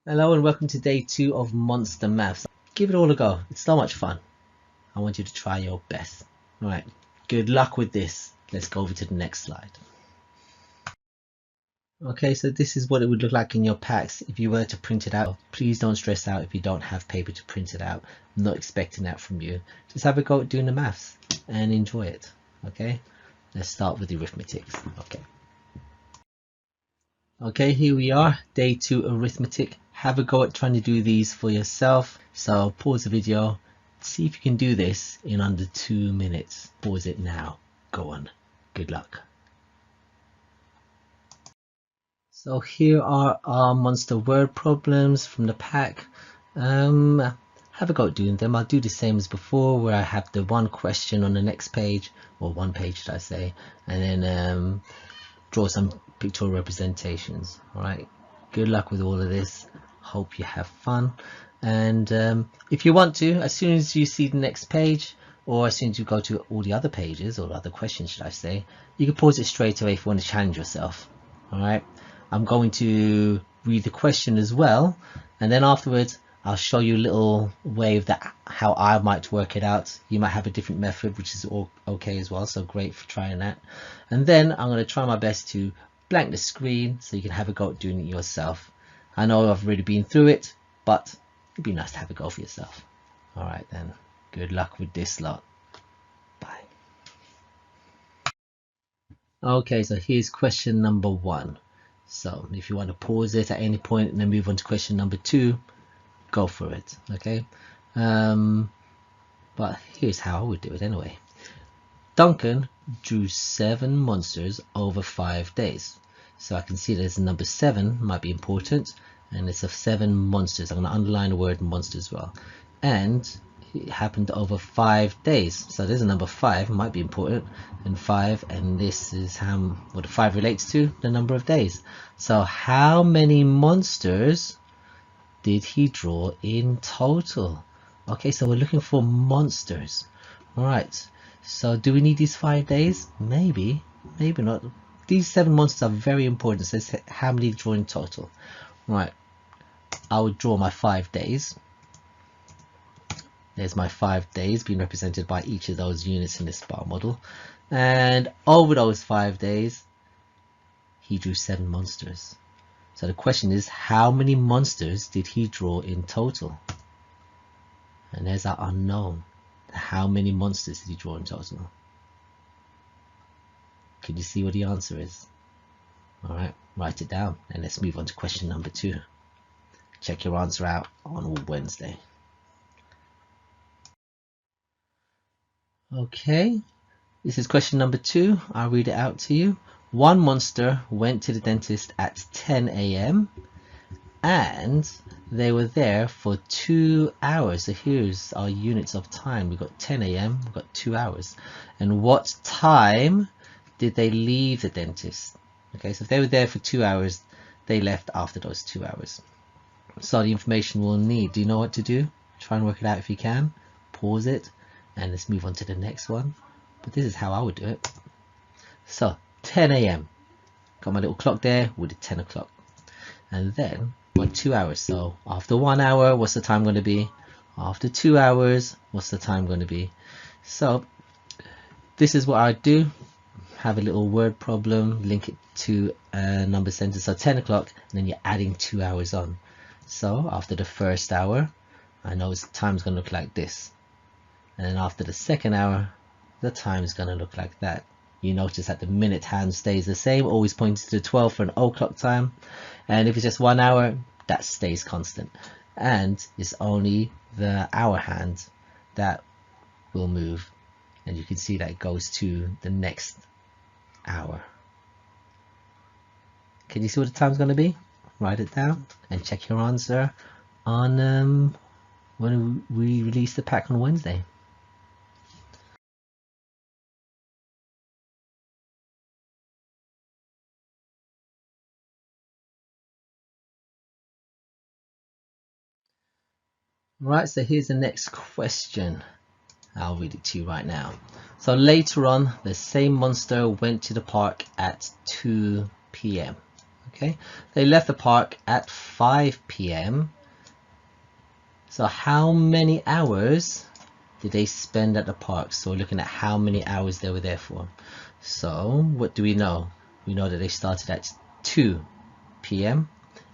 Hello and welcome to day 2 of Monster Maths. Give it all a go. It's so much fun. I want you to try your best. Alright, good luck with this. Let's go over to the next slide. Okay, so this is what it would look like in your packs if you were to print it out. Please don't stress out if you don't have paper to print it out. I'm not expecting that from you. Just have a go at doing the maths and enjoy it. Okay, let's start with the arithmetics. Okay, here we are, day 2 arithmetic. Have a go at trying to do these for yourself. So pause the video, see if you can do this in under 2 minutes. Pause it now. Go on. Good luck. So here are our monster word problems from the pack. Have a go at doing them. I'll do the same as before, where I have the one question on the next page, or one page should I say, and then draw some pictorial representations. Alright, good luck with all of this. Hope you have fun, and if you want to, as soon as you see the next page, or as soon as you go to all the other pages, or other questions should I say, you can pause it straight away if you want to challenge yourself. Alright, I'm going to read the question as well, and then afterwards I'll show you a little way of that, how I might work it out. You might have a different method, which is all okay as well, so great for trying that. And then I'm going to try my best to blank the screen so you can have a go at doing it yourself. I know I've already been through it, but it'd be nice to have a go for yourself. Alright then, good luck with this lot. Bye. Okay, so here's question number 1. So if you want to pause it at any point and then move on to question number 2, go for it. Okay, but here's how I would do it anyway. Duncan drew 7 monsters over 5 days. So I can see there's a number 7 might be important, and it's of 7 monsters. I'm going to underline the word monster as well, and it happened over 5 days. So there's a number 5 might be important, and 5, and this is how what the 5 relates to, the number of days. So how many monsters did he draw in total? Okay, so we're looking for monsters. Alright, so do we need these 5 days? Maybe, maybe not. These 7 monsters are very important. So let's say how many draw in total. Right, I would draw my 5 days. There's my 5 days being represented by each of those units in this bar model, and over those 5 days he drew 7 monsters. So the question is, how many monsters did he draw in total? And there's our unknown. How many monsters did he draw in total? Can you see what the answer is? Alright, write it down and let's move on to question number 2. Check your answer out on Wednesday. Okay, this is question number 2. I'll read it out to you. One monster went to the dentist at 10 AM and they were there for 2 hours. So here's our units of time. We've got 10 AM, we've got 2 hours. And what time did they leave the dentist? Okay, so if they were there for 2 hours, they left after those 2 hours. So the information we'll need, do you know what to do? Try and work it out if you can. Pause it and let's move on to the next one. But this is how I would do it. So 10 AM, got my little clock there with the 10 o'clock, and then my 2 hours. So after 1 hour, what's the time going to be? After 2 hours, what's the time going to be? So this is what I do. Have a little word problem, link it to a number sentence. So 10 o'clock, and then you're adding 2 hours on. So after the first hour, I know the time's going to look like this, and then after the second hour, the time is going to look like that. You notice that the minute hand stays the same, always points to the 12 for an o'clock time, and if it's just 1 hour, that stays constant, and it's only the hour hand that will move, and you can see that it goes to the next hour. Can you see what the time's going to be? Write it down and check your answer on when we release the pack on Wednesday. Right, so here's the next question. I'll read it to you right now. So later on, the same monster went to the park at 2 PM. Okay, they left the park at 5 p.m. So how many hours did they spend at the park? So we're looking at how many hours they were there for. So what do we know? We know that they started at 2 p.m.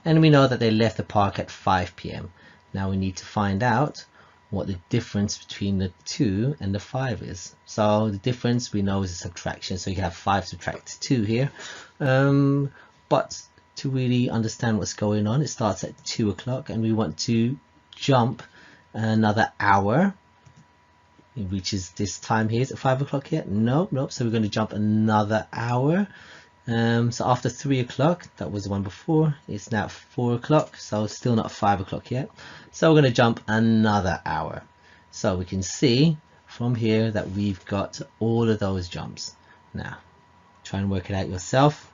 and we know that they left the park at 5 p.m. Now we need to find out what the difference between the 2 and the 5 is. So the difference we know is a subtraction, so you have 5 subtract 2 here. But to really understand what's going on, it starts at 2 o'clock and we want to jump another hour. It reaches this time here. Is it 5 o'clock yet? Nope. So we're going to jump another hour. So after 3 o'clock, that was the one before, it's now 4 o'clock, so still not 5 o'clock yet. So we're going to jump another hour. So we can see from here that we've got all of those jumps. Now, try and work it out yourself.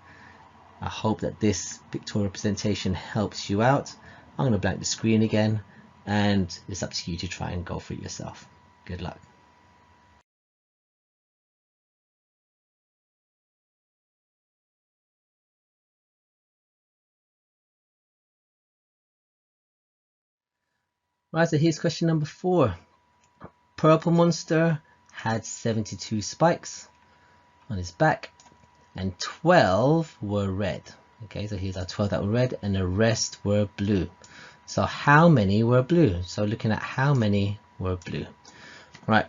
I hope that this pictorial representation helps you out. I'm going to blank the screen again, and it's up to you to try and go for it yourself. Good luck. Right, so here's question number 4. Purple monster had 72 spikes on his back and 12 were red. Okay, so here's our 12 that were red and the rest were blue. So how many were blue? So looking at how many were blue. Right,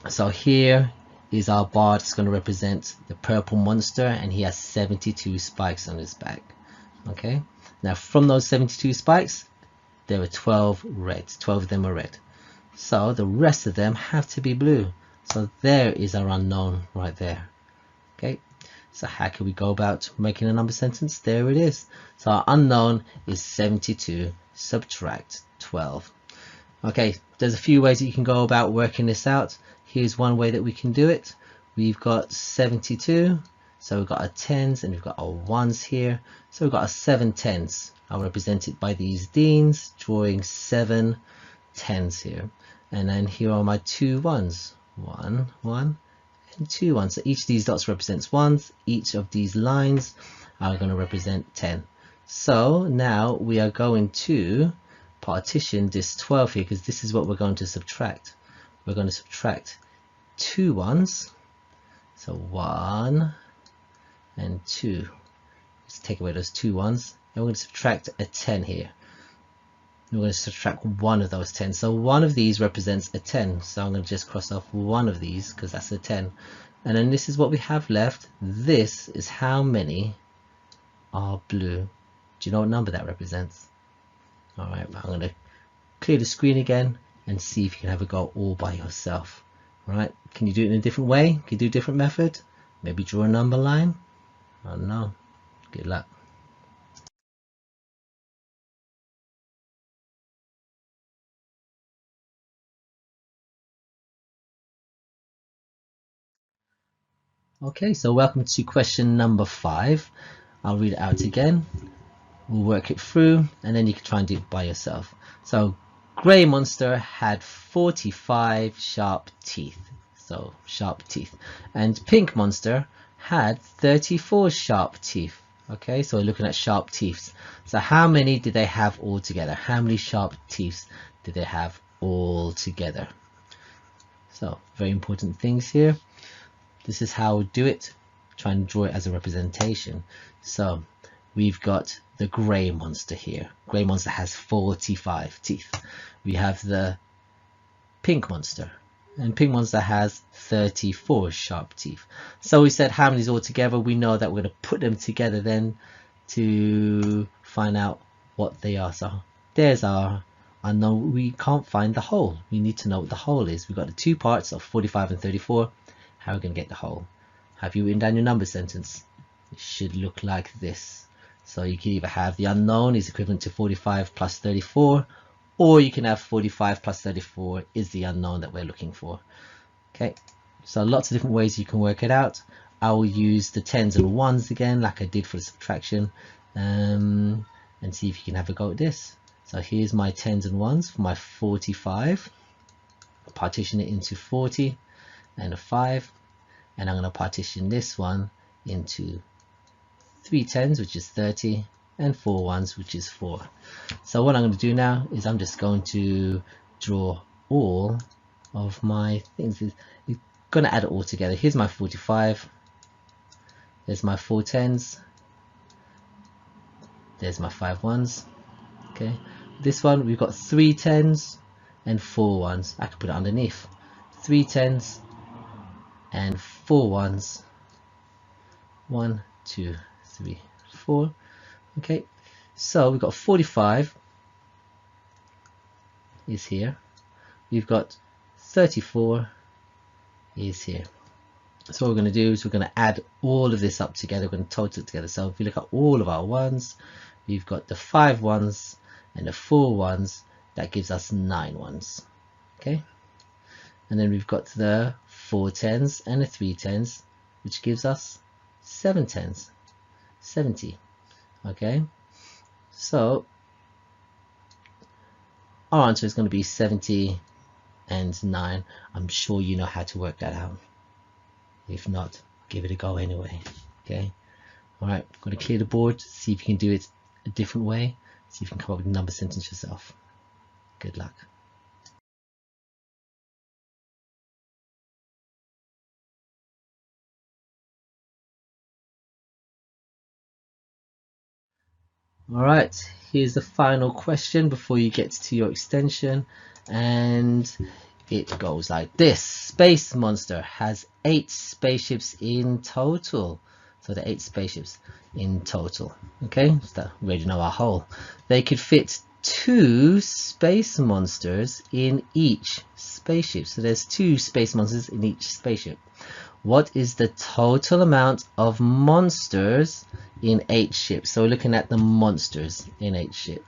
so here is our bar that's going to represent the purple monster, and he has 72 spikes on his back. Okay, now from those 72 spikes there were 12 reds. 12 of them are red, so the rest of them have to be blue. So there is our unknown right there. Okay, so how can we go about making a number sentence? There it is. So our unknown is 72 subtract 12. Okay, there's a few ways that you can go about working this out. Here's one way that we can do it. We've got 72, so we've got our tens and we've got our ones here. So we've got our 7 tens. I'll represent it by these deans, drawing 7 tens here. And then here are my 2 ones. 1, 1, and 2 ones. So each of these dots represents ones. Each of these lines are going to represent 10. So now we are going to partition this 12 here, because this is what we're going to subtract. We're going to subtract 2 ones, so 1 and 2. Let's take away those 2 ones, and we're going to subtract a 10 here. We're going to subtract one of those 10, so one of these represents a 10, so I'm going to just cross off one of these because that's a 10. And then this is what we have left. This is how many are blue. Do you know what number that represents? Alright, I'm going to clear the screen again and see if you can have a go all by yourself. Right? Can you do it in a different way? Can you do a different method? Maybe draw a number line? I don't know. Good luck. Okay, so welcome to question number 5. I'll read it out again. We'll work it through and then you can try and do it by yourself. So grey monster had 45 sharp teeth. So sharp teeth. And pink monster had 34 sharp teeth. Okay, so we're looking at sharp teeth. So how many did they have all together? How many sharp teeth did they have all together? So very important things here. This is how we do it. Try and draw it as a representation. So we've got the grey monster here. Grey monster has 45 teeth. We have the pink monster, and pink monster has 34 sharp teeth. So we said how many is all together. We know that we're going to put them together then to find out what they are. So there's our unknown. We can't find the whole. We need to know what the whole is. We've got the two parts of 45 and 34. How are we going to get the whole? Have you written down your number sentence? It should look like this. So you can either have the unknown is equivalent to 45 plus 34, or you can have 45 plus 34 is the unknown that we're looking for. Okay, so lots of different ways you can work it out. I will use the tens and ones again like I did for the subtraction, and see if you can have a go at this. So here's my tens and ones for my 45. Partition it into 40 and a 5, and I'm going to partition this one into 3 10s, which is 30, and 4 1s, which is 4. So what I'm going to do now is I'm just going to draw all of my things. We're going to add it all together. Here's my 45. There's my 4 10s. There's my 5 1s. Okay. This one we've got 3 10s and 4 1s. I can put it underneath. 3 10s and 4 1s. 1, 2, 3, 4. Okay. So we've got 45 is here. We've got 34 is here. So what we're going to do is we're going to add all of this up together. We're going to total it together. So if we look at all of our 1s, we've got the 5 1s and the 4 1s. That gives us 9 1s. Okay. And then we've got the 4 10s and the 3 10s, which gives us 7 10s. 70. Okay. So our answer is going to be 70 and 9. I'm sure you know how to work that out. If not, give it a go anyway. Okay. Alright, I'm going to clear the board, see if you can do it a different way, see if you can come up with a number sentence yourself. Good luck. Alright, here's the final question before you get to your extension, and it goes like this. Space Monster has 8 spaceships in total. So the 8 spaceships in total. Okay, so we already know our whole. They could fit 2 space monsters in each spaceship. So there's 2 space monsters in each spaceship. What is the total amount of monsters in 8 ships? So we're looking at the monsters in 8 ships.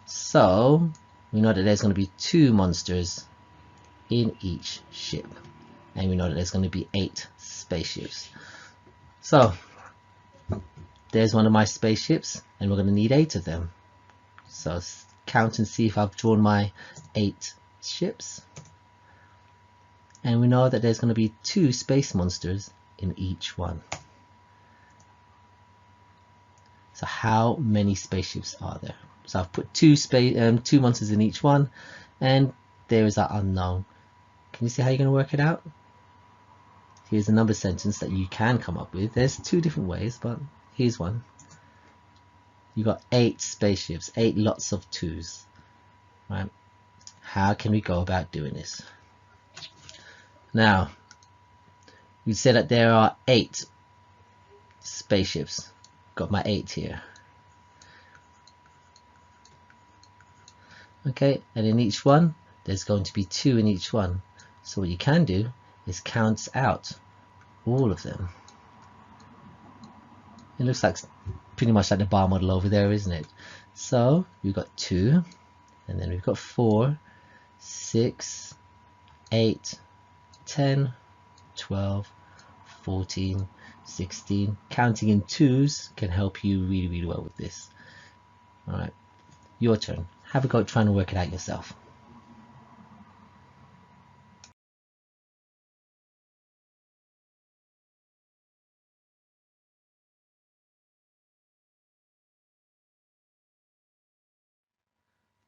So we know that there's going to be 2 monsters in each ship, and we know that there's going to be 8 spaceships. So there's one of my spaceships, and we're going to need 8 of them. So count and see if I've drawn my 8 ships. And we know that there's going to be 2 space monsters in each one. So how many spaceships are there? So I've put 2 monsters in each one, and there is our unknown. Can you see how you're going to work it out? Here's a number sentence that you can come up with. There's 2 different ways, but here's one. You've got 8 spaceships, 8 lots of 2s. Right? How can we go about doing this? Now, we said that there are 8 spaceships. Got my 8 here. Okay, and in each one, there's going to be 2 in each one. So what you can do is count out all of them. It looks like pretty much like the bar model over there, isn't it? So we've got 2, and then we've got 4, 6, 8, 10, 12, 14, 16. Counting in 2s can help you really well with this. Alright, your turn. Have a go trying to work it out yourself.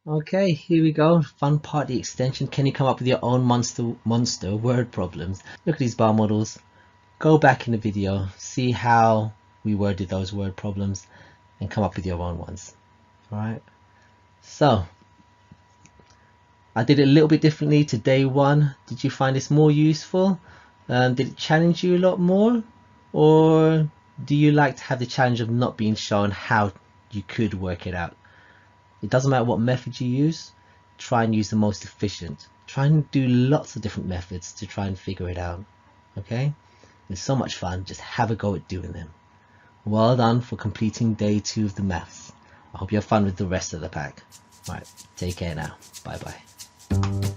Okay, here we go. Fun part, the extension. Can you come up with your own monster word problems? Look at these bar models. Go back in the video, see how we worded those word problems, and come up with your own ones. Alright, so I did it a little bit differently to day 1. Did you find this more useful? Did it challenge you a lot more? Or do you like to have the challenge of not being shown how you could work it out? It doesn't matter what method you use, try and use the most efficient. Try and do lots of different methods to try and figure it out. Okay? It's so much fun, just have a go at doing them. Well done for completing day 2 of the maths. I hope you have fun with the rest of the pack. Alright, take care now. Bye bye.